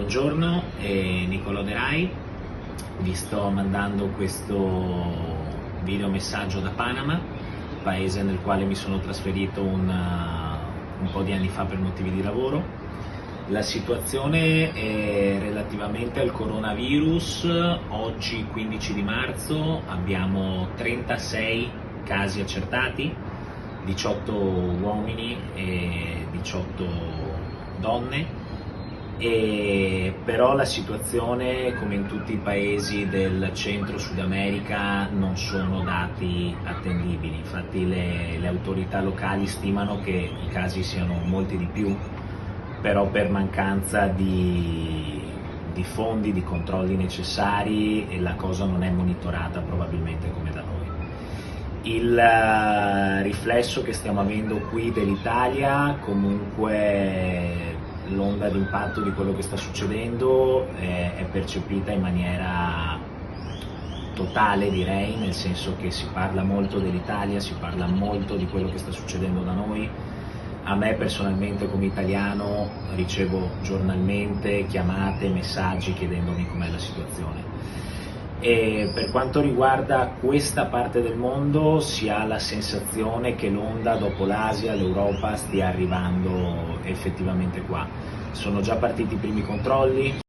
Buongiorno, è Nicolò De Rai, vi sto mandando questo video messaggio da Panama, paese nel quale mi sono trasferito un po' di anni fa per motivi di lavoro. La situazione è relativamente al coronavirus. Oggi 15 di marzo abbiamo 36 casi accertati, 18 uomini e 18 donne. Però la situazione, come in tutti i paesi del centro-Sud America, non sono dati attendibili. Infatti le autorità locali stimano che i casi siano molti di più, però per mancanza di fondi, di controlli necessari, la cosa non è monitorata probabilmente come da noi. Il riflesso che stiamo avendo qui dell'Italia, comunque l'onda d'impatto di quello che sta succedendo è percepita in maniera totale, direi, nel senso che si parla molto dell'Italia, si parla molto di quello che sta succedendo da noi. A me personalmente come italiano ricevo giornalmente chiamate, messaggi chiedendomi com'è la situazione. E per quanto riguarda questa parte del mondo si ha la sensazione che l'onda dopo l'Asia, l'Europa stia arrivando effettivamente qua. Sono già partiti i primi controlli.